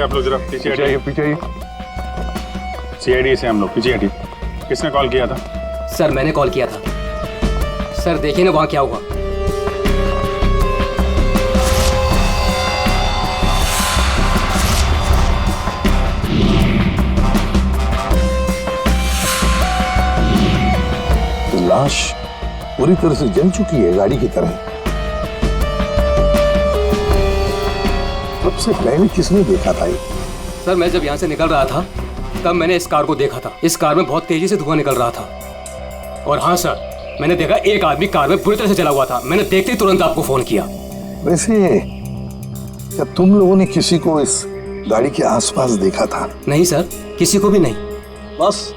आप लोग जरा पीछे हटिए। पीछे सीआईडी से हम लोग पीछे हटिए। किसने कॉल किया था? सर मैंने कॉल किया था। सर देखिए ना वहां क्या हुआ। लाश पूरी तरह से जल चुकी है, गाड़ी की तरह। सबसे पहले किसने देखा था ये? सर मैं जब यहाँ से निकल रहा था तब मैंने इस कार को देखा था। इस कार में बहुत तेजी से धुआं निकल रहा था। और हाँ सर, मैंने देखा एक आदमी कार में बुरी तरह से जला हुआ था। मैंने देखते ही तुरंत आपको फोन किया। वैसे क्या तुम लोगों ने किसी को इस गाड़ी के आसपास देखा था? नहीं सर, किसी को भी नहीं। बस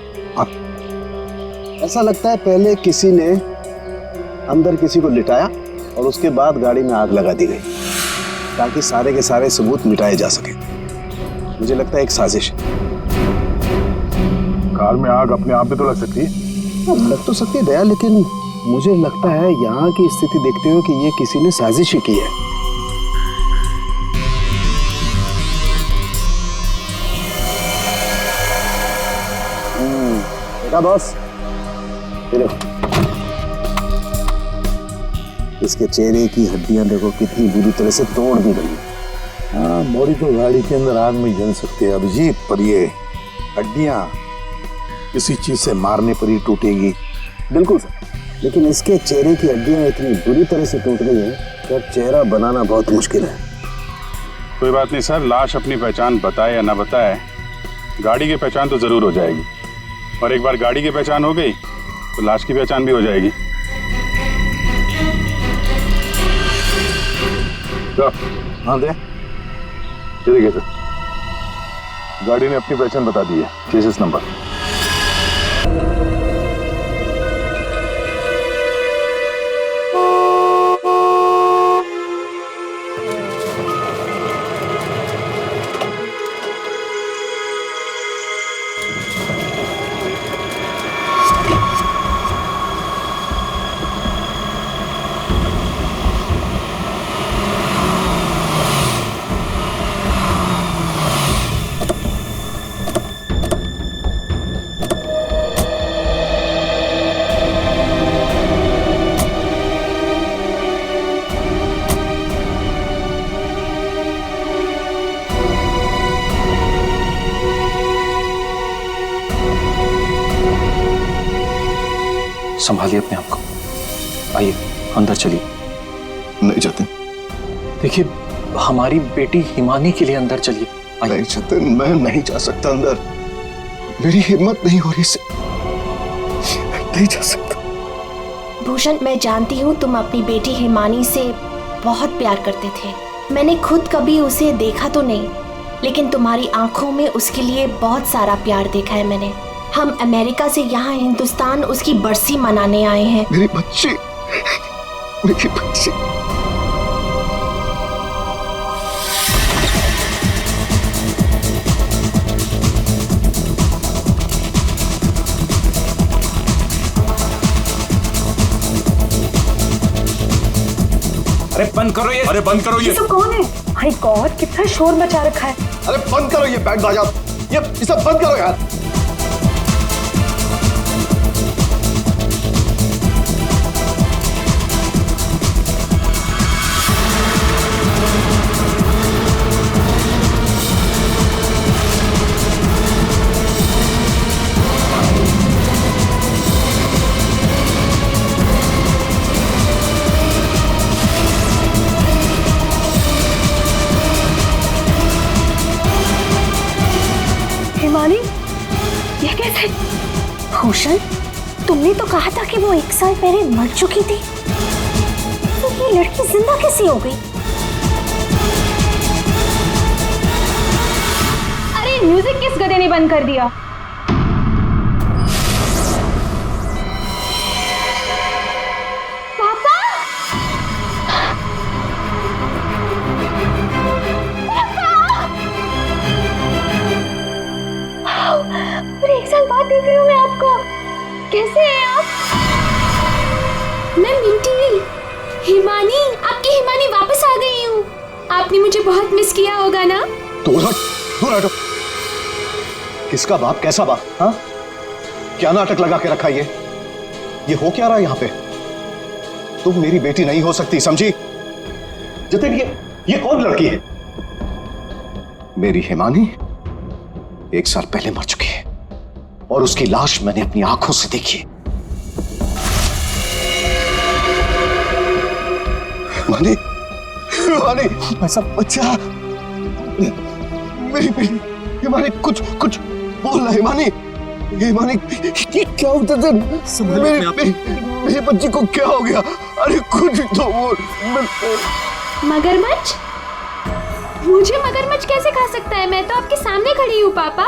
ऐसा लगता है पहले किसी ने अंदर किसी को लिटाया और उसके बाद गाड़ी में आग लगा दी गई ताकि सारे के सारे सबूत मिटाए जा सके। मुझे लगता है एक साजिश। कार में आग अपने आप भी तो लग सकती है। लग तो सकती है दया, लेकिन मुझे लगता है यहाँ की स्थिति देखते हुए कि ये किसी ने साजिश ही की है। देखा बॉस, इसके चेहरे की हड्डियां देखो कितनी बुरी तरह से तोड़ दी गई। हाँ, बॉडी तो गाड़ी के अंदर आग में जल सकती है अभिजीत, पर ये हड्डियां किसी चीज से मारने पर ही टूटेगी। बिल्कुल सर, लेकिन इसके चेहरे की हड्डियां इतनी बुरी तरह से टूट गई हैं कि अब चेहरा बनाना बहुत मुश्किल है। कोई बात नहीं सर, लाश अपनी पहचान बताए या ना बताए, गाड़ी की पहचान तो जरूर हो जाएगी। और एक बार गाड़ी की पहचान हो गई तो लाश की पहचान भी हो जाएगी। हाँ दे, ये देखिए सर, गाड़ी ने अपनी पहचान बता दी है, चेसिस नंबर। संभालिए अपने आप को, आइए अंदर चलिए। नहीं जाते। देखिए हमारी बेटी हिमानी के लिए अंदर चलिए। नहीं जाते, मैं नहीं जा सकता अंदर, मेरी हिम्मत नहीं हो रही से, नहीं जा सकता। भूषण, मैं जानती हूँ तुम अपनी बेटी हिमानी से बहुत प्यार करते थे। मैंने खुद कभी उसे देखा तो नहीं, लेकिन तुम्हारी आंखों में उसके लिए बहुत सारा प्यार देखा है मैंने। हम अमेरिका से यहाँ हिंदुस्तान उसकी बरसी मनाने आए हैं। मेरी बच्ची, मेरी बच्ची। अरे बंद करो ये, अरे बंद करो ये। सब कौन है? माय गॉड, कितना शोर मचा रखा है। अरे बंद करो ये बैंड बाजा, ये सब बंद करो यार। ये कैसे? भूषण, तुमने तो कहा था कि वो 1 साल पहले मर चुकी थी, तो ये लड़की जिंदा कैसे हो गई? अरे म्यूजिक किस गधे ने बंद कर दिया? अरे 1 साल बाद देख रही हूँ मैं आपको। कैसे हैं आप? मैं मिंटी, हिमानी, आपकी हिमानी वापस आ गई हूँ। आपने मुझे बहुत मिस किया होगा ना? तू दूर हटो। किसका बाप, कैसा बाप? हाँ, क्या नाटक लगा के रखा ये हो क्या रहा है यहाँ पे? तुम मेरी बेटी नहीं हो सकती, समझी? जतिन, ये कौन लड़की है? मेरी हिमानी 1 साल पहले मर चुकी है और उसकी लाश मैंने अपनी आंखों से देखी। हिमानी, हिमानी, ऐसा बच्चा, मेरी बेटी हिमानी, कुछ बोलना हिमानी। हिमानी, ये क्या होता था? मेरी बच्ची को क्या हो गया? अरे कुछ तो बोल। मगरमच्छ? मुझे मगरमच्छ कैसे खा सकता है? मैं तो आपके सामने खड़ी हूँ पापा।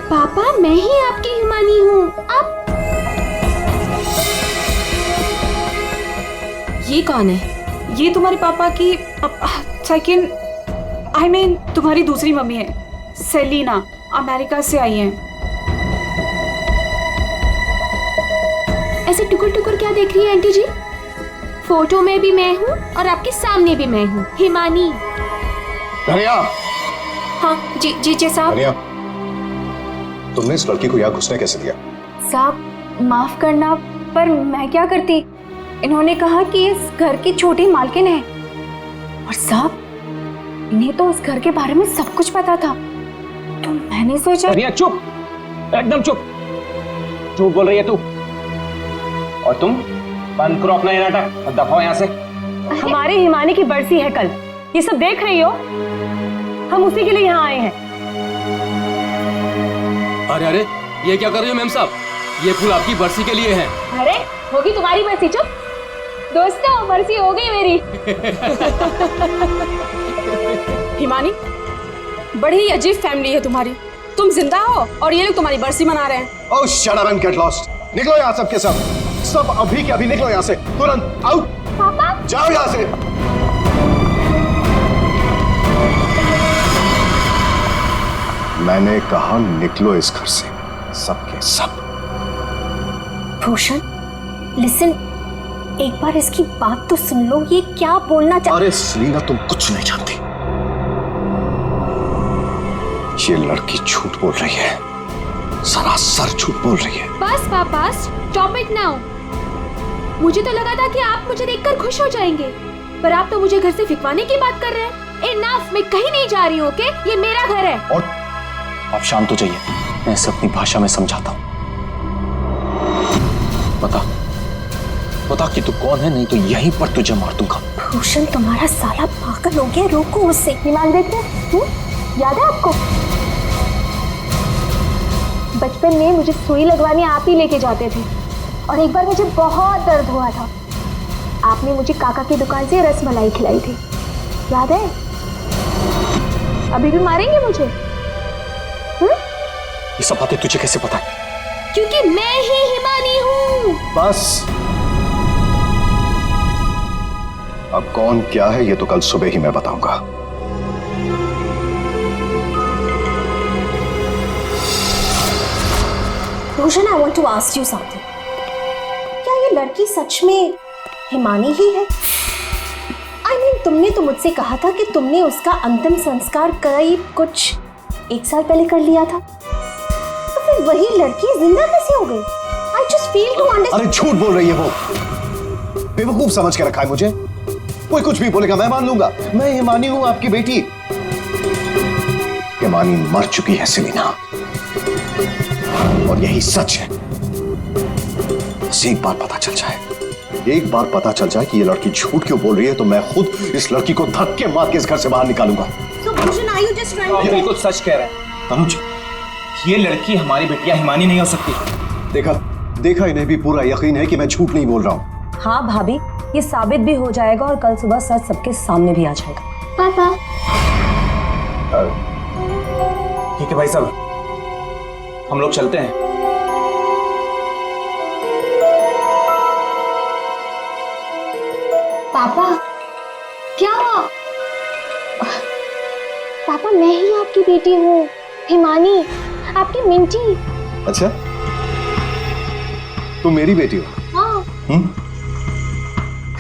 पापा, मैं ही आपकी हिमानी हूँ। आप ये कौन है? ये तुम्हारे पापा की सेकंड, आई मीन तुम्हारी दूसरी मम्मी है, सेलिना, अमेरिका से आई हैं। ऐसे टुकुर टुकुर क्या देख रही है आंटी जी? फोटो में भी मैं हूँ और आपके सामने भी मैं हूँ, हिमानी। धनिया। हाँ जी साहब। धनिया, तुमने इस लड़की को यहाँ घुसने कैसे दिया? साहब माफ करना, पर मैं क्या करती? इन्होंने कहा कि इस घर की छोटी मालकिन है, और साहब इन्हें तो इस घर के बारे में सब कुछ पता था, तो मैंने सोचा। धनिया चुप, एकदम चुप। झूठ बोल रही है तू। और तुम बंद करो अपना ये नाटक और दफाओ यहाँ से। हमारी हिमानी की बरसी है कल, ये सब देख रही हो? हम उसी के लिए यहाँ आए हैं। अरे ये क्या कर रही हो मैम साहब? ये फूल आपकी बरसी के लिए है। अरे होगी तुम्हारी बरसी। चुप दोस्तों, बरसी हो गई मेरी। हिमानी, बड़ी ही अजीब फैमिली है तुम्हारी। तुम जिंदा हो और ये लोग तुम्हारी बरसी मना रहे हैं। Oh shut up and get lost. निकलो यहाँ सब के सब अभी के अभी निकलो यहाँ से, तुरंत आउट। पापा जाओ यहाँ से। मैंने कहा निकलो इस घर से, सबके सब। भूषण लिसन, एक बार इसकी बात तो सुन लो, ये क्या बोलना अरे सेलिना, तुम कुछ नहीं जानती। ये लड़की झूठ बोल रही है, सरासर झूठ बोल रही है। बस पापा, स्टॉप इट नाउ। मुझे तो लगा था कि आप मुझे देखकर खुश हो जाएंगे, पर आप तो मुझे घर से फिकवाने की बात कर रहे हैं। इनफ, मैं कहीं नहीं जा रही हूँ, ओके? ये मेरा घर है। और आप शांत हो जाइए, मैं इसे अपनी भाषा में समझाता हूँ। बता कि तू कौन है, नहीं तो यहीं पर तुझे मार दूंगा। भूषण तुम्हारा साला पागल हो गया, रोको उससे। हिमाल देखते, याद है आपको? बचपन में मुझे सुई लगवाने आप ही लेके जाते थे, और एक बार मुझे बहुत दर्द हुआ था। आपने मुझे काका की दुकान से रसमलाई खिलाई थी, याद है? अभी भी मारेंगे मुझे? ये सब बातें तुझे कैसे पता है? क्योंकि मैं ही हिमानी हूँ। बस अब कौन क्या है ये तो कल सुबह ही मैं बताऊंगा। Bhushan, I want to ask you something. क्या ये लड़की सच में हिमानी ही है? आई मीन, तुमने तो मुझसे कहा था कि तुमने उसका अंतिम संस्कार करीब कुछ 1 साल पहले कर लिया था, तो फिर वही लड़की जिंदा कैसे हो गई? I just fail to understand. अरे झूठ बोल रही है वो, बेवकूफ समझ के रखा है मुझे। कोई कुछ भी बोलेगा मैं मान लूंगा। मैं हिमानी हूं, आपकी बेटी। हिमानी मर चुकी है सेलिना, और यही सच है। बस एक बार पता चल जाए कि ये लड़की झूठ क्यों बोल रही है, तो मैं खुद इस लड़की को धक्के मार के इस घर से बाहर निकालूंगा। So Bhushan, are you just trying to? ये बिल्कुल सच कह रहे हैं तनुज। ये लड़की हमारी बेटिया हिमानी नहीं हो सकती। देखा इन्हें भी पूरा यकीन है कि मैं झूठ नहीं बोल रहा हूँ। हाँ भाभी, ये साबित भी हो जाएगा और कल सुबह सच सबके सामने भी आ जाएगा। पापा ठीक है भाई साहब, हम लोग चलते हैं। पापा क्या? पापा, मैं ही आपकी बेटी हूँ, हिमानी, आपकी मिंटी। अच्छा, तुम मेरी बेटी हो? हाँ।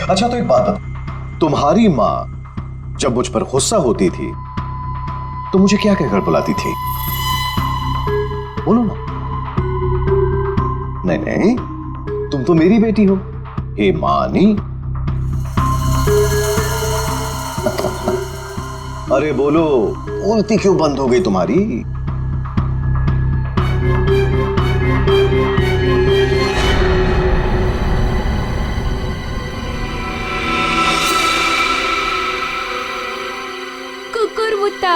अच्छा, तो एक बात बता, तुम्हारी माँ जब मुझ पर गुस्सा होती थी तो मुझे क्या कहकर बुलाती थी? बोलो ना। नहीं नहीं, तुम तो मेरी बेटी हो, हिमानी। अरे बोलो, बोलती क्यों बंद हो गई तुम्हारी? कुकुरमुत्ता।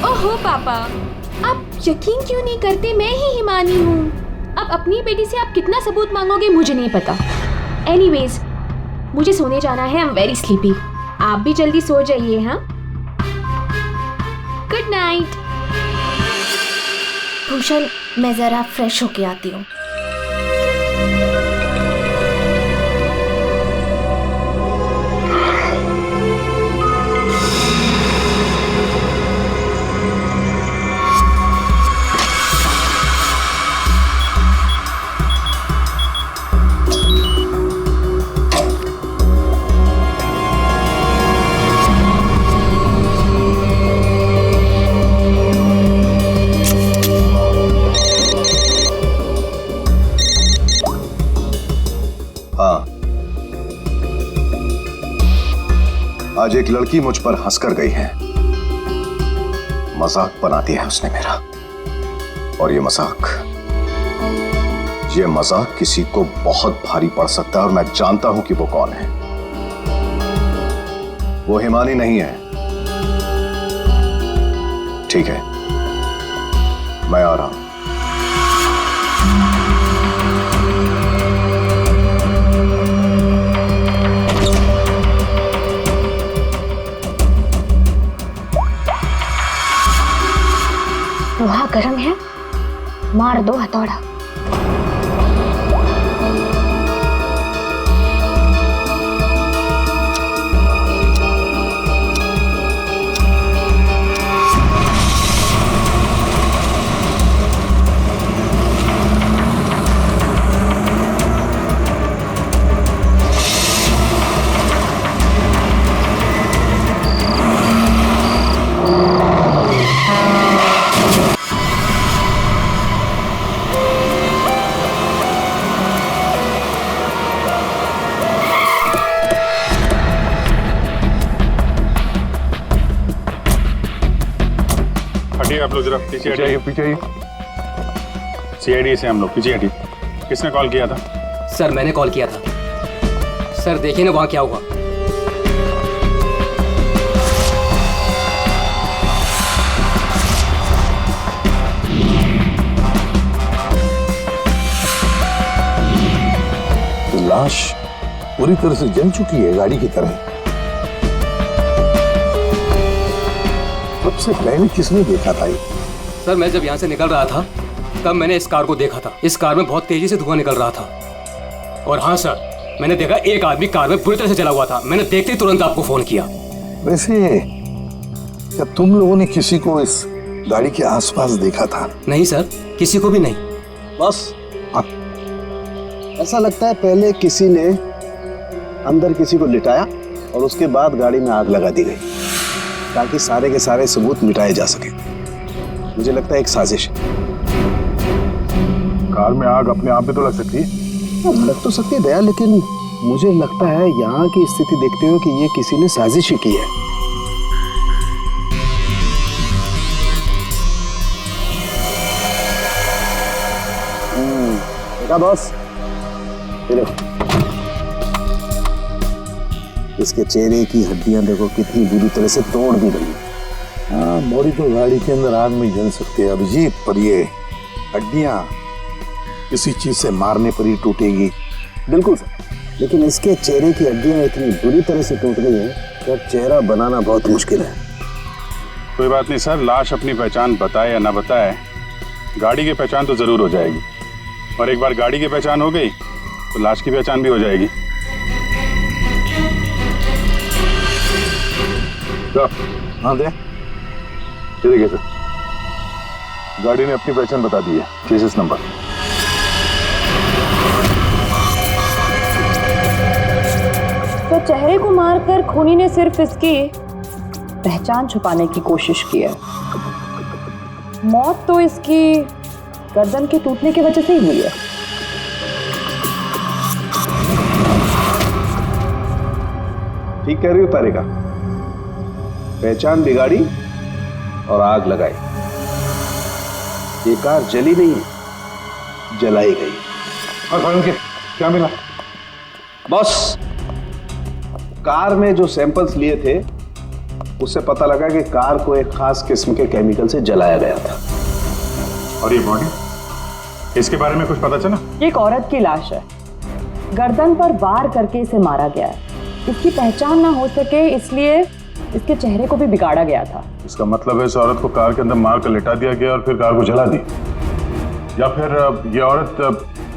ओहो पापा, आप यकीन क्यों नहीं करते मैं ही हिमानी हूँ। अब अपनी बेटी से आप कितना सबूत मांगोगे मुझे नहीं पता। एनीवेज, मुझे सोने जाना है। I am very sleepy. आप भी जल्दी सो जाइए। हाँ, गुड नाइट। भूषण, मैं जरा फ्रेश होके आती हूँ। आज एक लड़की मुझ पर हंसकर गई है। मजाक बनाती है उसने मेरा, और ये मजाक किसी को बहुत भारी पड़ सकता है, और मैं जानता हूं कि वो कौन है। वो हिमानी नहीं है। ठीक है, मैं आ रहा हूं। लोहा गर्म है, मार दो हथौड़ा। आप लोग जरा पीछे हटिए। सीआईडी से हम लोग पीछे हटिए। किसने कॉल किया था? सर मैंने कॉल किया था। सर देखिए ना वहां क्या हुआ। तो लाश पूरी तरह से जल चुकी है, गाड़ी की तरह। सबसे पहले किसने देखा था ये? सर मैं जब यहाँ से निकल रहा था तब मैंने इस कार को देखा था। इस कार में बहुत तेजी से धुआं निकल रहा था। और हाँ सर, मैंने देखा एक आदमी कार में बुरी तरह से जला हुआ था। मैंने देखते ही तुरंत आपको फोन किया। वैसे क्या तुम लोगों ने किसी को इस गाड़ी के आसपास देखा था? नहीं सर, किसी को भी नहीं। बस ऐसा लगता है पहले किसी ने अंदर किसी को लिटाया और उसके बाद गाड़ी में आग लगा दी गई, ताकि सारे के सारे सबूत मिटाए जा सके। मुझे लगता है एक साजिश है। कार में आग अपने आप में तो लग सकती है। लग तो सकती है दया, लेकिन मुझे लगता है यहाँ की स्थिति देखते हुए कि ये किसी ने साजिश ही की है। देखा बॉस, ये देखो, इसके चेहरे की हड्डियां देखो कितनी बुरी तरह से तोड़ दी गई। हाँ, बॉडी तो गाड़ी के अंदर आग में जल सकती है अभिजीत, पर ये हड्डियां किसी चीज से मारने पर ही टूटेगी। बिल्कुल सर, लेकिन इसके चेहरे की हड्डियां इतनी बुरी तरह से टूट गई हैं कि चेहरा बनाना बहुत मुश्किल है। कोई बात नहीं सर, लाश अपनी पहचान बताए या ना बताए, गाड़ी की पहचान तो जरूर हो जाएगी। और एक बार गाड़ी की पहचान हो गई तो लाश की पहचान भी हो जाएगी। हाँ दे, देखिए सर, गाड़ी ने अपनी पहचान बता दी है, चेसिस नंबर। तो चेहरे को मारकर खूनी ने सिर्फ इसकी पहचान छुपाने की कोशिश की है। मौत तो इसकी गर्दन के टूटने की वजह से ही हुई है। ठीक कह रही हो तारिका, पहचान बिगाड़ी और आग लगाई। ये कार जली नहीं है, जलाई गई। और क्या मिला? बॉस, कार में जो सैंपल्स लिए थे उससे पता लगा कि कार को एक खास किस्म के केमिकल से जलाया गया था। और ये बॉडी, इसके बारे में कुछ पता चला? ये एक औरत की लाश है, गर्दन पर वार करके इसे मारा गया है। इसकी पहचान ना हो सके इसलिए इसके चेहरे को भी बिगाड़ा गया था। इसका मतलब है इस औरत को कार के अंदर मार कर लिटा दिया गया और फिर कार को जला दी, या फिर ये औरत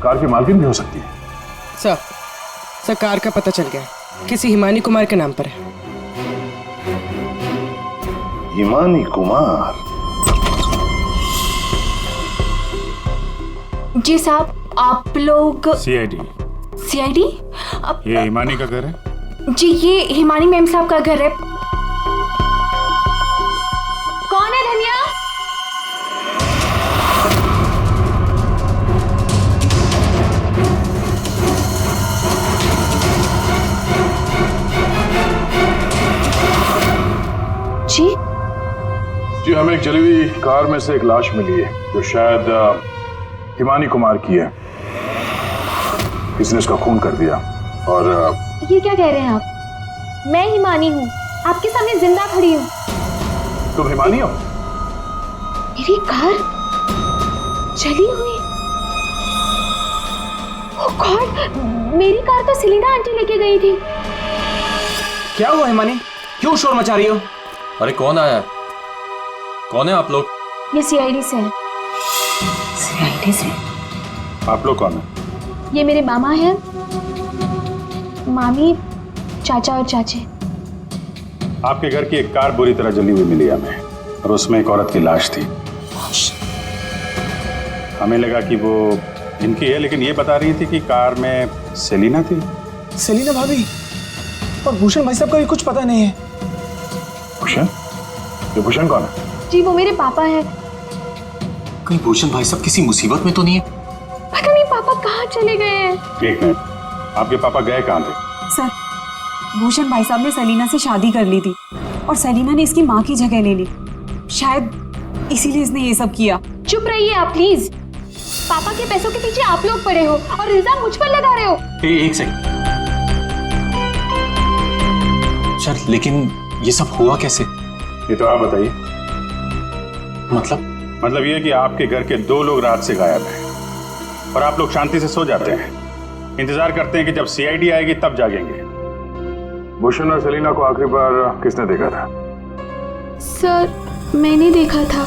कार की मालकिन भी हो सकती है। सर कार का पता चल गया, किसी हिमानी कुमार के नाम पर है। हिमानी कुमार? जी साहब, आप लोग सीआईडी? सीआईडी? ये हिमानी का घर है? जी, ये हिमानी मैम साहब का घर है। कौन है धनिया? जी जी, हमें एक जली हुई कार में से एक लाश मिली है जो शायद हिमानी कुमार की है। किसी ने उसका खून कर दिया। और ये क्या कह रहे हैं आप? मैं हिमानी हूँ, आपके सामने जिंदा खड़ी हूँ। तुम हिमानी हो? मेरी कार जली हुई? ओह गॉड, मेरी कार तो सेलिना आंटी लेके गई थी। क्या हुआ हिमानी, क्यों शोर मचा रही हो? अरे कौन आया? कौन है आप लोग? ये सीआईडी से है। सीआईडी से? आप लोग कौन है? ये मेरे मामा हैं, मामी, चाचा और चाची। आपके घर की एक कार बुरी तरह जली हुई मिली हमें, और उसमें एक औरत की लाश थी। हमें लगा कि वो इनकी है, लेकिन ये बता रही थी कि कार में सेलिना थी। सेलिना भाभी और भूषण भाई साहब का भी कुछ पता नहीं है। भूषण? ये भूषण कौन है? जी, वो मेरे पापा हैं। कहीं भूषण भाई साहब किसी मुसीबत में तो नहीं है? पता नहीं पापा कहाँ चले गए हैं। एक मिनट, आपके पापा गए कहाँ थे? सर, भूषण भाई साहब ने सेलिना से शादी कर ली थी और सेलिना ने इसकी माँ की जगह ले ली। शायद इसीलिए इसने ये सब किया। चुप रहिए आप प्लीज। पापा के पैसों के पीछे आप लोग पड़े हो और इल्जाम मुझ पर लगा रहे हो। एक सेकंड सर, लेकिन ये सब हुआ कैसे? ये तो आप बताइए। मतलब ये कि आपके घर के 2 लोग रात से गायब हैं और आप लोग शांति से सो जाते हैं, इंतजार करते हैं कि जब सीआईडी आएगी तब जागेंगे। भूषण और सेलिना को आखिरी बार किसने देखा था? सर, मैंने देखा था,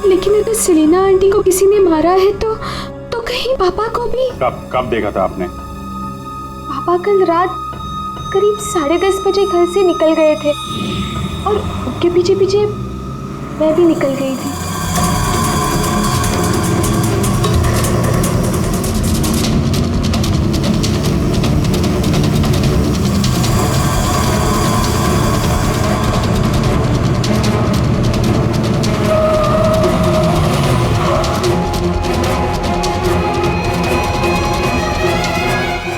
लेकिन अगर सेलिना आंटी को किसी ने मारा है तो कहीं पापा को भी। कब देखा था आपने? पापा कल रात करीब 10:30 बजे घर से निकल गए थे और उनके पीछे पीछे मैं भी निकल गई थी।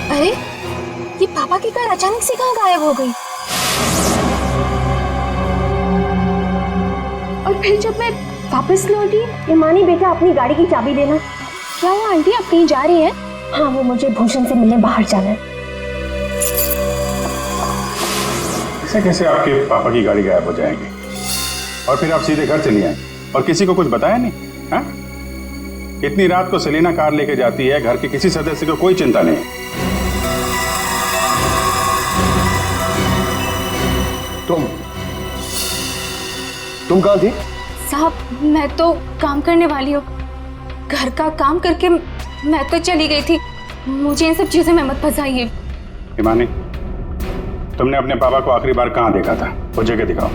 अरे, ये पापा की कार अचानक से कहाँ गायब हो गई? और फिर जब मैं वापस लौटी, हिमानी बेटा, अपनी गाड़ी की चाबी देना। क्या हुआ आंटी, आप कहीं जा रही हैं? हाँ, वो मुझे भूषण से मिलने बाहर जाना है। कैसे कैसे आपके पापा की गाड़ी गायब हो जाएगी और फिर आप सीधे घर चली आए और किसी को कुछ बताया नहीं? हाँ? इतनी रात को सेलिना कार लेके जाती है, घर के किसी सदस्य को कोई चिंता नहीं। तुम कहाँ थी? साहब, मैं तो काम करने वाली हूँ। घर का काम करके मैं तो चली गई थी। मुझे इन सब चीजों में मत फंसाइए। हिमानी, तुमने अपने पापा को आखिरी बार कहाँ देखा था? वो जगह दिखाओ।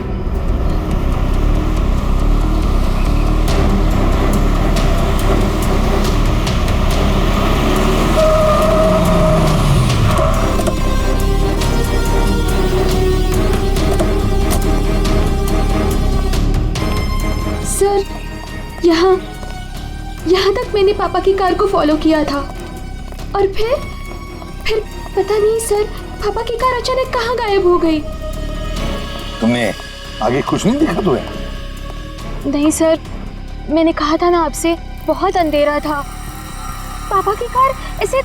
सर यहाँ तक मैंने पापा की कार को फॉलो किया था और फिर पता नहीं सर, पापा की कार अचानक कहाँ गायब हो गई। तुमने आगे कुछ नहीं देखा तुम्हें? नहीं सर, मैंने कहा था ना आपसे, बहुत अंधेरा था। पापा की कार ऐसे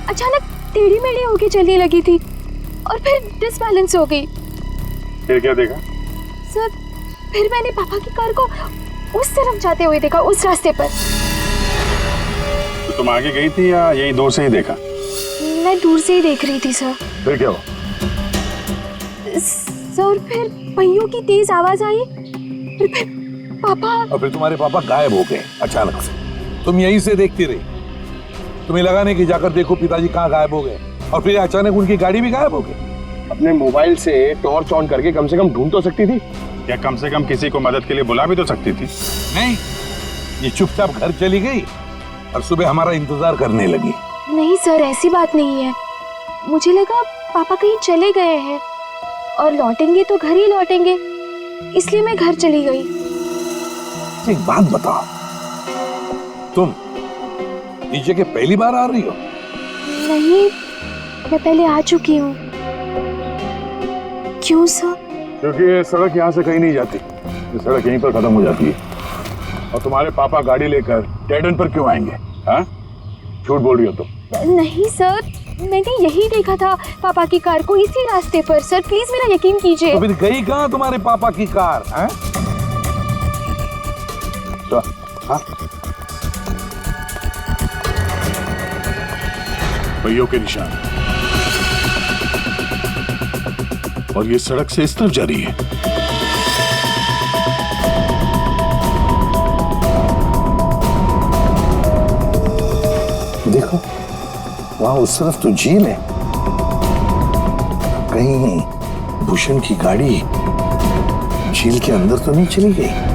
अचानक टेढ़ी मेढ़ी होके चलने लगी थी और फिर डिसबैलेंस हो गई। फिर क्या देखा? सर फिर मैंने पापा की कार को उस तरफ जाते हुए देखा, उस रास्ते पर। तो तुम आगे गई थी या यही दूर से ही देखा? मैं दूर से ही देख रही थी सर। फिर क्या हुआ? सर फिर पहियों की तेज आवाज आई, फिर पापा। और फिर तुम्हारे पापा गायब हो गए अचानक से। तुम यहीं से देखती रही, तुम्हें लगा नहीं कि जाकर देखो पिताजी कहाँ गायब हो गए, और फिर अचानक उनकी गाड़ी भी गायब हो गई। अपने मोबाइल से टॉर्च ऑन करके कम से कम ढूंढ तो सकती थी, या कम से कम किसी को मदद के लिए बुला भी तो सकती थी। नहीं, ये चुपचाप घर चली गई और सुबह हमारा इंतजार करने लगी। नहीं सर, ऐसी बात नहीं है। मुझे लगा पापा कहीं चले गए हैं और लौटेंगे तो घर ही लौटेंगे, इसलिए मैं घर चली गई। एक बात बताओ, तुम इस जगह पहली बार आ रही हो? नहीं, मैं पहले आ चुकी हूँ। क्यों सर? क्योंकि ये सड़क यहाँ से कहीं नहीं जाती, ये सड़क यहीं पर खत्म हो जाती है। और तुम्हारे पापा गाड़ी लेकर डेड एंड पर क्यों आएंगे? हाँ, झूठ बोल रही हो तुम। नहीं सर, मैंने यही देखा था पापा की कार को इसी रास्ते पर। सर प्लीज मेरा यकीन कीजिए। तो फिर गई कहाँ तुम्हारे पापा की कार? हैं? तो, हाँ? पहियों के निशान, और ये सड़क से इस तरफ जा रही है। देखो, वहां उस तरफ तो झील है, कहीं भूषण की गाड़ी झील के अंदर तो नहीं चली गई?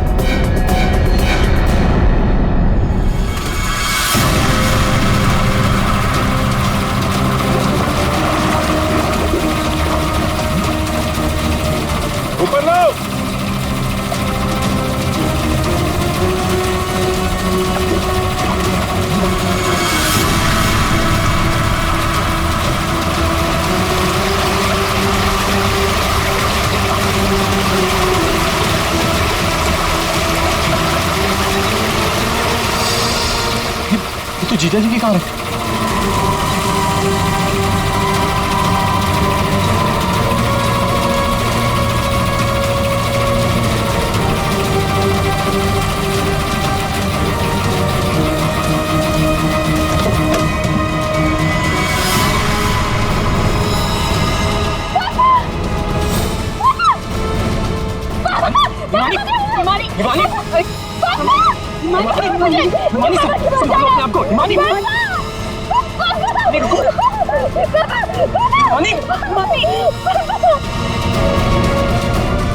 ऊपर लो। ये तो जीजा जी की कार है।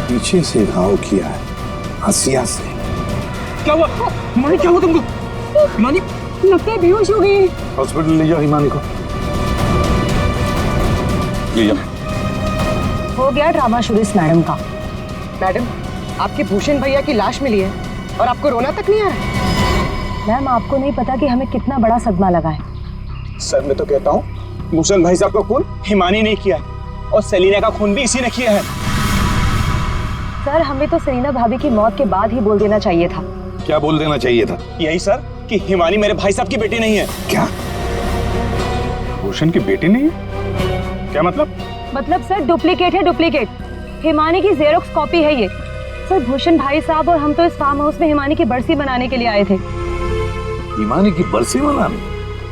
पीछे से घाव किया है, हंसिया से। क्या हुआ हिमानी? क्या हुआ तुमको? हिमानी लगता है बेहोश हो गई। हॉस्पिटल ले जाओ हिमानी को, ले जाओ। हो गया ड्रामा शुरू इस मैडम का। मैडम, आपके भूषण भैया की लाश मिली है और आपको रोना तक नहीं आ रहा है। मैम, आपको नहीं पता कि हमें कितना बड़ा सदमा लगा है। सर मैं तो कहता हूँ भूषण भाई साहब का खून हिमानी ने किया है और सेलिना का खून भी इसी ने किया है। सर, हमें तो सेलिना भाभी की मौत के बाद ही बोल देना चाहिए था। क्या बोल देना चाहिए था? यही सर कि हिमानी मेरे भाई साहब की बेटी नहीं है। क्या? भूषण की बेटी नहीं है? क्या मतलब? मतलब सर डुप्लीकेट है, डुप्लीकेट। हिमानी की जेरोक्स कॉपी है ये। सर भूषण भाई साहब और हम तो इस फार्म हाउस में हिमानी की बरसी मनाने के लिए आए थे। हिमानी की बरसी मनाने?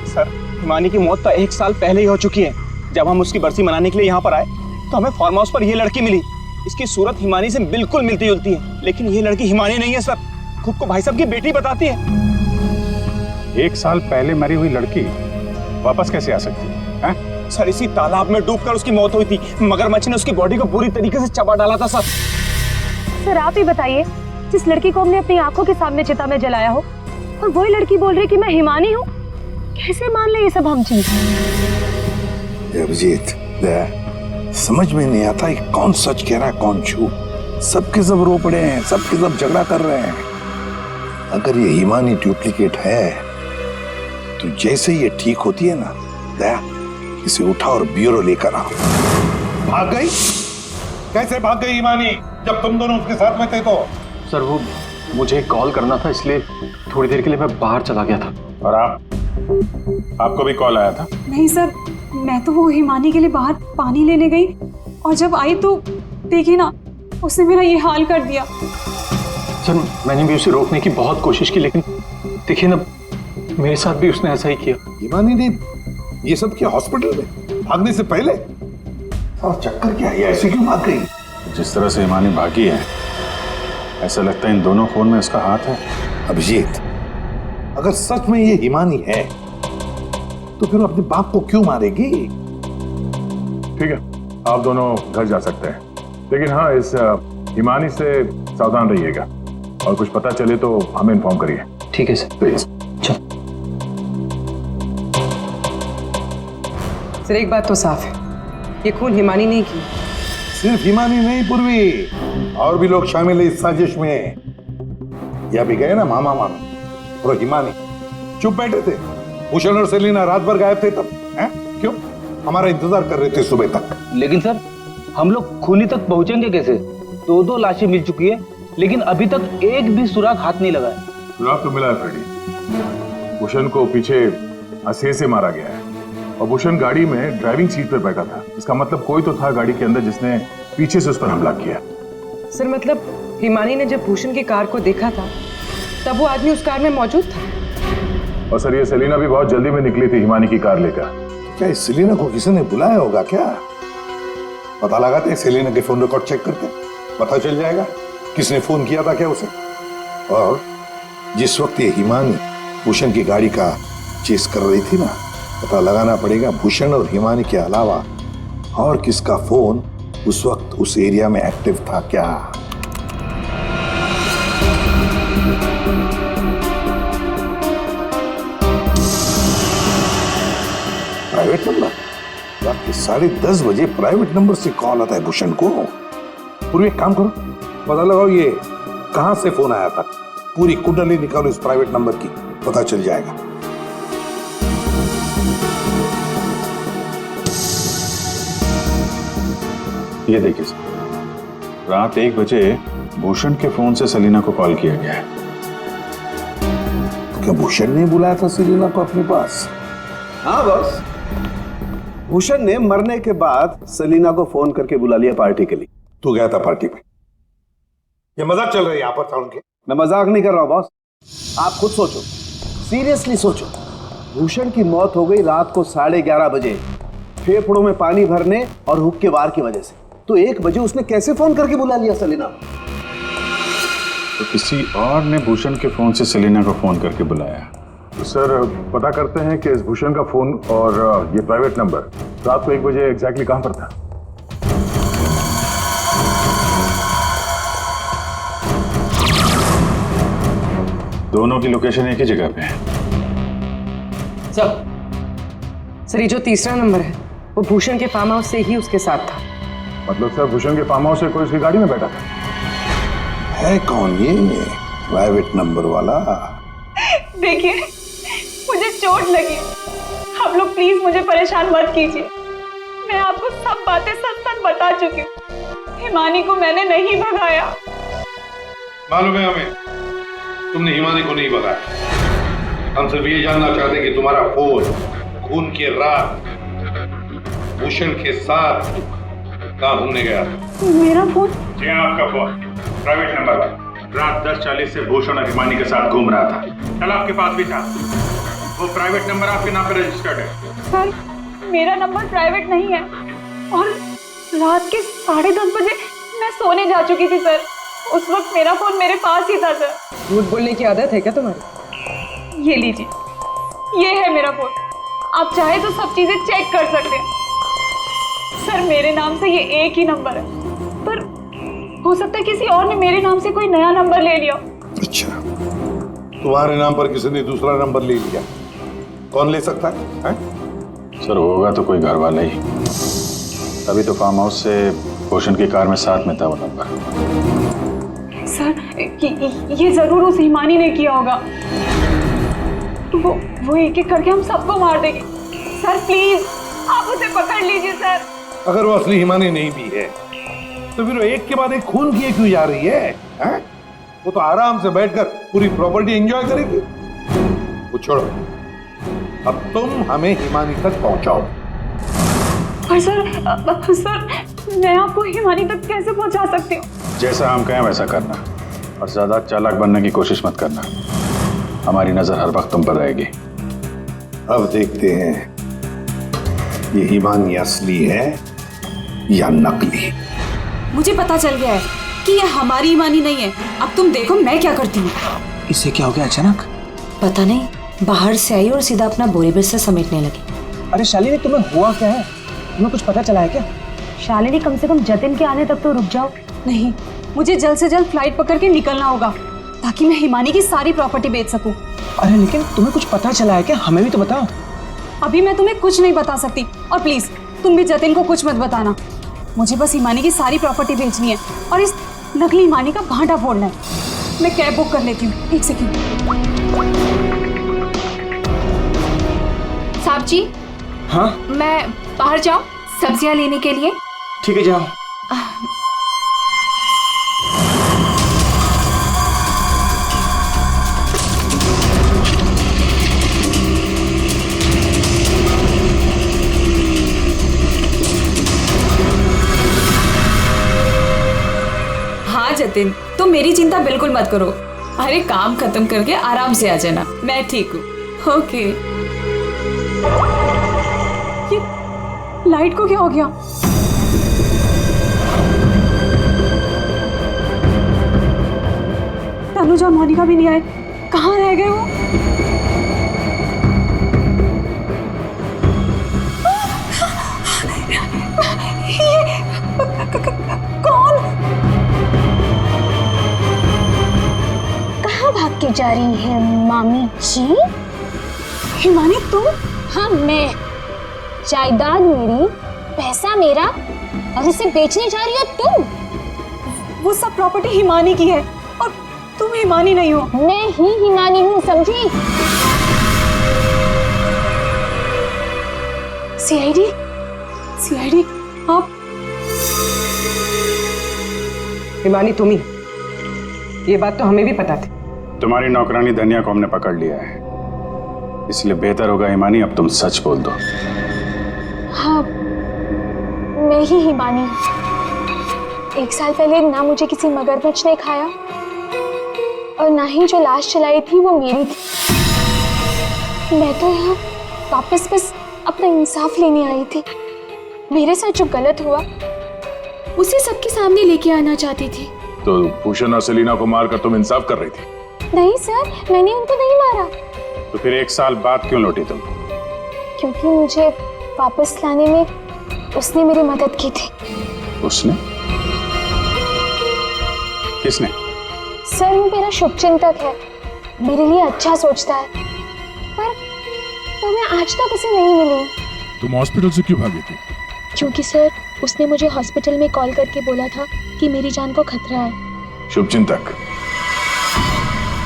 सर हिमानी की मौत तो 1 साल पहले ही हो चुकी है। जब हम उसकी बरसी मनाने के लिए यहाँ पर आए तो हमें फार्म हाउस पर ये लड़की मिली। इसकी सूरत हिमानी से बिल्कुल मिलती जुलती है, लेकिन ये लड़की हिमानी नहीं है सर, खुद को भाई साहब की बेटी बताती है। 1 साल पहले मरी हुई लड़की वापस कैसे आ सकती है? सर इसी तालाब में डूबकर उसकी मौत हुई थी। मगरमच्छ ने उसकी बॉडी को पूरी तरीके से चबा डाला था। सर आप ही बताइए, जिस लड़की को हमने अपनी आंखों के सामने चिता में जलाया हो और वही लड़की बोल रही कि मैं हिमानी हूँ, कैसे मान ले ये सब हम चीज? अभिजीत, समझ में नहीं आता कि कौन सच कह रहा है कौन झूठ। सबके सब रो पड़े हैं, सबके सब झगड़ा कर रहे हैं। अगर ये हिमानी डुप्लीकेट है तो जैसे ये ठीक होती है ना, दया इसे उठा और ब्यूरो लेकर आओ। भाग गई? कैसे भाग गई हिमानी जब तुम दोनों उसके साथ में थे तो? सर वो मुझे कॉल करना था, इसलिए थोड़ी देर के लिए मैं बाहर चला गया था। और आपको भी कॉल आया था? नहीं सर, मैं तो वो हिमानी के लिए बाहर पानी लेने गई और जब आई तो देखिए ना, उसने मेरा ये हाल कर दिया। सर मैंने भी उसे रोकने की बहुत कोशिश की, लेकिन देखिए ना, मेरे साथ भी उसने ऐसा ही किया। हिमानी ने ये सब किया हॉस्पिटल में भागने से पहले? और चक्कर क्या है, ऐसे क्यों भाग गई? जिस तरह से हिमानी भागी है, ऐसा लगता है इन दोनों फोन में उसका हाथ है। अभिजीत, अगर सच में ये हिमानी है तो फिर अपने बाप को क्यों मारेगी? ठीक है, आप दोनों घर जा सकते हैं, लेकिन हाँ, इस हिमानी से सावधान रहिएगा और कुछ पता चले तो हमें इन्फॉर्म करिए। ठीक है सर। प्लीज। सर एक बात तो साफ है, ये खून हिमानी नहीं की। सिर्फ हिमानी नहीं पूर्वी, और भी लोग शामिल है इस साजिश में। यह भी गए ना मामा मामी और हिमानी चुप बैठे थे। भूषण और सेलिना रात भर गायब थे तब, हैं? क्यों? हमारा इंतजार कर रहे थे सुबह तक। लेकिन सर हम लोग खूनी तक पहुंचेंगे कैसे? दो लाशें मिल चुकी है, लेकिन अभी तक एक भी सुराग हाथ नहीं लगा है। सुराग तो मिला है फ्रेडी। भूषण को पीछे असे से मारा गया है और भूषण गाड़ी में ड्राइविंग सीट पर बैठा था। इसका मतलब कोई तो था गाड़ी के अंदर जिसने पीछे से उस पर हमला किया। सर मतलब हिमानी ने जब भूषण की कार को देखा था तब वो आदमी उस कार में मौजूद था। और सर ये सेलिना भी बहुत जल्दी में निकली थी हिमानी की कार लेकर। क्या इस सेलिना को किसी ने बुलाया होगा क्या? पता लगाते हैं, सेलिना के फोन रिकॉर्ड चेक करते, पता चल जाएगा किसने फोन किया था क्या उसे। और जिस वक्त ये हिमानी भूषण की गाड़ी का चेस कर रही थी ना, पता लगाना पड़ेगा भूषण और हिमानी के अलावा और किसका फोन उस वक्त उस एरिया में एक्टिव था क्या। Private number? रात के 10:30 बजे प्राइवेट नंबर से कॉल आता है भूषण को। पूरी एक काम करो, पता लगाओ ये कहां से फोन आया था। पूरी कुंडली निकालो इस प्राइवेट नंबर की, पता चल जाएगा। ये देखिए सर, रात 1 बजे भूषण के फोन से सेलिना को कॉल किया गया है। तो क्या भूषण ने बुलाया था सेलिना को अपने पास? हाँ बॉस, भूषण ने मरने के बाद सेलिना को फोन करके बुला लिया पार्टी के लिए। तू गया था पार्टी में? ये मजाक चल रही है यहाँ पर था उनके? मैं मजाक नहीं कर रहा हूं बॉस, आप खुद सोचो, सीरियसली सोचो। भूषण की मौत हो गई रात को 11:30 बजे, फेफड़ों में पानी भरने और हुक्के वार की वजह से। तो 1 बजे उसने कैसे फोन करके बुला लिया सेलिना? तो किसी और ने भूषण के फोन से सेलिना को फोन करके बुलाया। तो सर पता करते हैं कि इस भूषण का फोन और ये प्राइवेट नंबर रात को 1 बजे एग्जैक्टली कहां पर था। दोनों की लोकेशन एक ही जगह पे है। सर ये जो तीसरा नंबर है वो भूषण के फार्म हाउस से ही उसके साथ था। मतलब सर भूषण के फार्म हाउस से कोई उसकी गाड़ी में बैठा था? है कौन ये प्राइवेट नंबर वाला? देखिए मुझे चोट लगी, आप लोग प्लीज मुझे परेशान मत कीजिए। मैं आपको सब बातें सच सच बता चुकी हूँ। हिमानी को मैंने नहीं भगाया। मालूम है हमें, तुमने हिमानी को नहीं भगाया। हम सिर्फ ये जानना चाहते कि तुम्हारा फोन खून की रात भूषण के साथ कहाँ घूमने गया था? मेरा फोन? जी हाँ, आपका फोन प्राइवेट नंबर रात 10:40 से भूषण और हिमानी के साथ घूम रहा था। कल आपके पास भी था। वो प्राइवेट नंबर आपके नाम पर रजिस्टर्ड है। सर मेरा नंबर प्राइवेट नहीं है और रात के 10:30 बजे मैं सोने जा चुकी थी सर। उस वक्त मेरा फोन मेरे पास ही था सर। झूठ बोलने की आदत है क्या तुम्हारी? ये लीजिए, ये है मेरा फोन। आप चाहे तो सब चीजें चेक कर सकते हैं सर। मेरे नाम से ये एक ही नंबर है, पर हो सकता है किसी और ने मेरे नाम से कोई नया नंबर ले लिया। अच्छा, तुम्हारे नाम पर किसी ने दूसरा नंबर ले लिया? कौन ले सकता है? सर होगा तो कोई घर वाला ही, तभी तो फार्म हाउस से भूषण की कार में साथ में था वो नंबर। सर ये जरूर उस हिमानी ने किया होगा। वो एक एक करके हम सबको मार देगी। सर प्लीज आप उसे पकड़ लीजिए सर। अगर वो असली हिमानी नहीं भी है तो फिर वो एक के बाद एक खून किए क्यों जा रही है, हैं? वो तो आराम से बैठकर पूरी प्रॉपर्टी एंजॉय करेगी। वो छोड़ो, अब तुम हमें हिमानी तक पहुंचाओ। पर सर मैं आपको हिमानी तक कैसे पहुंचा सकती हूँ? जैसा हम कहें वैसा करना और ज्यादा चालाक बनने की कोशिश मत करना। हमारी नजर हर वक्त तुम पर रहेगी। अब देखते हैं ये हिमानी असली है या नकली। मुझे पता चल गया है कि ये हमारी हिमानी नहीं है। अब तुम देखो मैं क्या करती हूँ। इससे क्या हो गया अचानक? पता नहीं, बाहर से आई और सीधा अपना बोरी बिस्तर समेटने लगी। अरे शालिनी तुम्हें हुआ क्या है? तुम्हें कुछ पता चला है क्या? शालिनी कम से कम जतिन के आने तक तो रुक जाओ। नहीं, मुझे जल्द से जल्द फ्लाइट पकड़ के निकलना होगा ताकि मैं हिमानी की सारी प्रॉपर्टी बेच सकूं। अरे लेकिन तुम्हें कुछ पता चला है क्या? हमें भी तो बताओ। अभी मैं तुम्हें कुछ नहीं बता सकती और प्लीज तुम भी जतिन को कुछ मत बताना। मुझे बस हिमानी की सारी प्रॉपर्टी बेचनी है और इस नकली हिमानी का भांटा फोड़ना है। मैं कैब बुक कर लेती हूँ, एक सेकंड। साहब जी, हाँ मैं बाहर जाऊं सब्जियां लेने के लिए? ठीक है जाओ। हाँ जतिन, तुम मेरी चिंता बिल्कुल मत करो। अरे काम खत्म करके आराम से आ जाना, मैं ठीक हूँ। ओके। ये लाइट को क्या हो गया? तनुजा मोनिका भी नहीं आए, कहाँ रह गए वो? कौन? कहाँ भाग के जा रही है मामी जी? हिमानी तुम? हाँ मैं। जायदाद मेरी, पैसा मेरा और इसे बेचने जा रही हो तुम? वो सब प्रॉपर्टी हिमानी की है और तुम हिमानी नहीं हो। मैं ही हिमानी हूँ, समझी? सीआईडी आप? हिमानी तुम ही, ये बात तो हमें भी पता थी। तुम्हारी नौकरानी धनिया को हमने पकड़ लिया है, इसलिए बेहतर होगा हिमानी अब तुम सच बोल दो। हाँ मैं ही हिमानी हूँ। 1 साल पहले ना मुझे किसी मगरमच्छ ने खाया और ना ही जो लाश चलाई थी वो मेरी थी। मैं तो यहाँ वापस बस अपना इंसाफ लेने आई थी। मेरे साथ जो गलत हुआ उसे सबके सामने लेके आना चाहती थी। तो भूषण और सेलिना को मारकर तुम इंसाफ कर रही थी? नहीं सर, मैंने उनको नहीं मारा। तो फिर 1 साल बाद क्यों लौटी तुम? क्योंकि मुझे वापस लाने में उसने मेरी मदद की थी। उसने? किसने? सर वो मेरा शुभचिंतक है, मेरे लिए अच्छा सोचता है, पर मैं आज तक उसे नहीं मिली। तुम हॉस्पिटल से क्यों भागी थी? क्योंकि सर उसने मुझे हॉस्पिटल में कॉल करके बोला था कि मेरी जान को खतरा है। शुभचिंतक?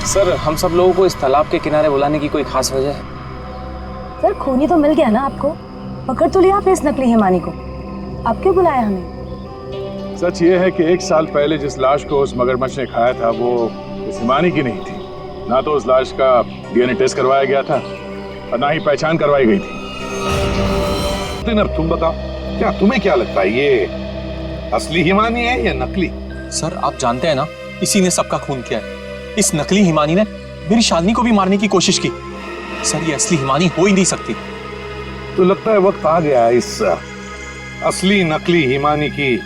सर हम सब लोगों को इस तालाब के किनारे बुलाने की कोई खास वजह है? सर खूनी तो मिल गया ना आपको, पकड़ तो लिया आपने इस नकली हिमानी को, अब क्यों बुलाया हमें? सच ये है कि 1 साल पहले जिस लाश को उस मगरमच्छ ने खाया था वो इस हिमानी की नहीं थी। ना तो उस लाश का डीएनए टेस्ट करवाया गया था और ना ही पहचान करवाई गई थी। अब तुम बताओ, क्या तुम्हें क्या लगता है ये असली हिमानी है या नकली? सर आप जानते हैं ना, इसी ने सबका खून किया है। इस नकली हिमानी ने मेरी शालिनी को भी मारने की कोशिश की। सर ये असली हिमानी हो ही नहीं सकती। तो लगता है वक्त आ गया इस असली नकली हिमानी की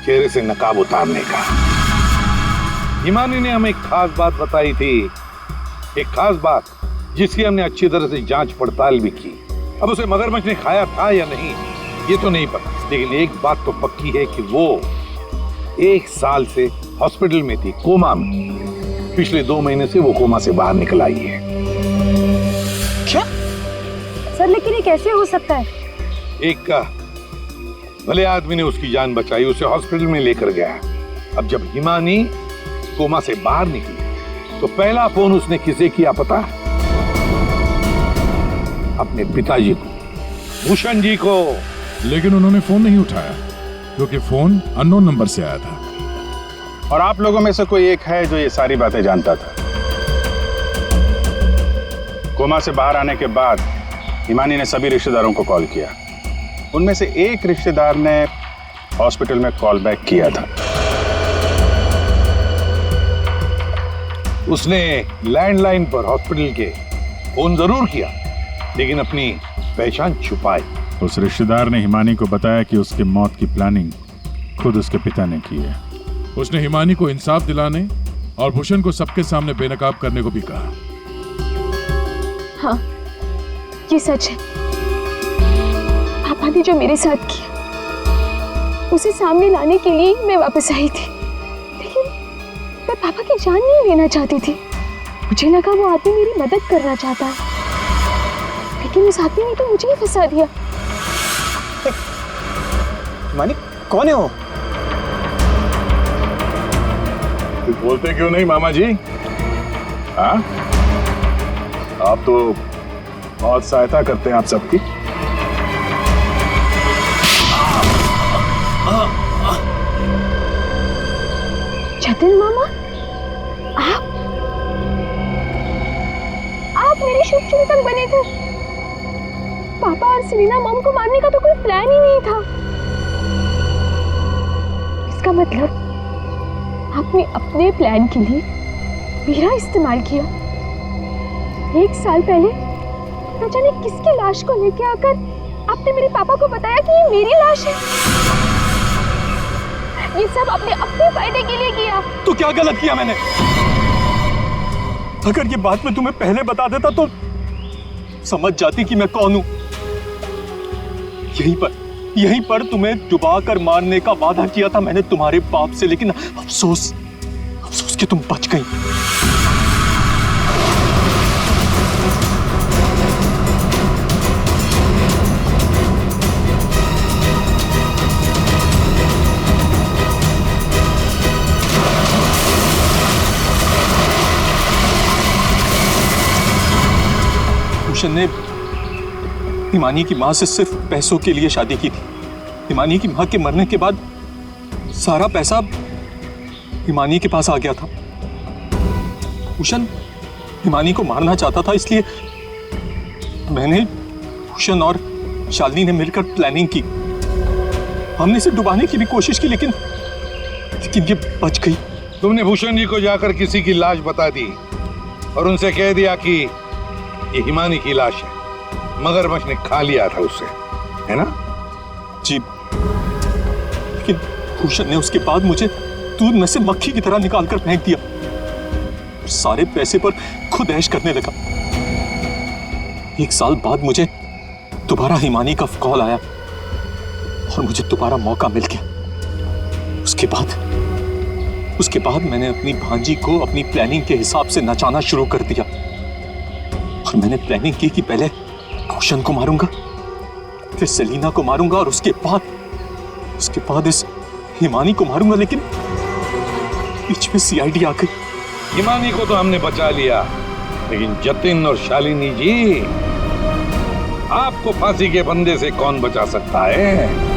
चेहरे से नकाब उतारने का। हिमानी ने हमें एक खास बात बताई थी, एक खास बात जिसकी हमने अच्छी तरह से जांच पड़ताल भी की। अब उसे मगरमच्छ ने खाया था या नहीं ये तो नहीं पता, लेकिन एक बात तो पक्की है कि वो 1 साल से हॉस्पिटल में थी, कोमा में। पिछले 2 महीने से वो कोमा से बाहर निकल आई है। क्या? सर लेकिन ये कैसे हो सकता है? एक भले आदमी ने उसकी जान बचाई, उसे हॉस्पिटल में लेकर गया। अब जब हिमानी कोमा से बाहर निकली तो पहला फोन उसने किसे किया पता है? अपने पिताजी को, भूषण जी को। लेकिन उन्होंने फोन नहीं उठाया क्योंकि फोन अननोन नंबर से आया था। और आप लोगों में से कोई एक है जो ये सारी बातें जानता था। कोमा से बाहर आने के बाद हिमानी ने सभी रिश्तेदारों को कॉल किया। उनमें से एक रिश्तेदार ने हॉस्पिटल में कॉल बैक किया था। उसने लैंडलाइन पर हॉस्पिटल के फोन जरूर किया, लेकिन अपनी पहचान छुपाई। उस रिश्तेदार ने हिमानी को बताया कि उसके मौत की प्लानिंग खुद उसके पिता ने की है। उसने हिमानी को इंसाफ दिलाने और भूषण को सबके सामने बेनकाब करने को भी कहा। हाँ, ये सच है। पापा ने जो मेरे साथ किया उसे सामने लाने के लिए मैं वापस आई थी, लेकिन मैं पापा की जान नहीं लेना चाहती थी। मुझे लगा वो आदमी मेरी मदद करना चाहता है, लेकिन उस आदमी ने तो मुझे ही फंसा दिया। मानी कौन है वो? बोलते क्यों नहीं मामा जी? हाँ, आप तो बहुत सहायता करते हैं आप सबकी। जतिन मामा, आप मेरे शुभ चिंतक बने थे। पापा और सेलिना मॉम को मारने का तो कोई प्लान ही नहीं था। इसका मतलब आपने अपने प्लान के लिए मेरा इस्तेमाल किया। 1 साल पहले न जाने किसकी लाश को लेके आकर आपने मेरे पापा को बताया कि ये मेरी लाश है। ये सब आपने अपने फायदे के लिए किया। तो क्या गलत किया मैंने? अगर ये बात मैं तुम्हें पहले बता देता तो समझ जाती कि मैं कौन हूं। यहीं पर तुम्हें डुबा कर मारने का वादा किया था मैंने तुम्हारे बाप से, लेकिन अफसोस कि तुम बच गई। भूषण ने हिमानी की मां से सिर्फ पैसों के लिए शादी की थी। हिमानी की मां के मरने के बाद सारा पैसा हिमानी के पास आ गया था। भूषण हिमानी को मारना चाहता था, इसलिए मैंने, भूषण और शालिनी ने मिलकर प्लानिंग की। हमने इसे डुबाने की भी कोशिश की, लेकिन ये बच गई। तुमने भूषण जी को जाकर किसी की लाश बता दी और उनसे कह दिया कि ये हिमानी की लाश है, मगरमच्छ ने खा लिया था उसे, है ना? जी, लेकिन भूषण ने उसके बाद मुझे दूध में से मक्खी की तरह निकालकर फेंक दिया। सारे पैसे पर खुद ऐश करने लगा। 1 साल बाद मुझे दोबारा हिमानी का कॉल आया और मुझे दोबारा मौका मिल गया। उसके बाद मैंने अपनी भांजी को अपनी प्लानिंग के हिसाब से नचाना शुरू कर दिया। और मैंने प्लानिंग की कि पहले भूषण को मारूंगा, फिर सेलिना को मारूंगा और उसके बाद इस हिमानी को मारूंगा, लेकिन बीच में सीआईडी आ गई। हिमानी को तो हमने बचा लिया, लेकिन जतिन और शालिनी जी, आपको फांसी के फंदे से कौन बचा सकता है?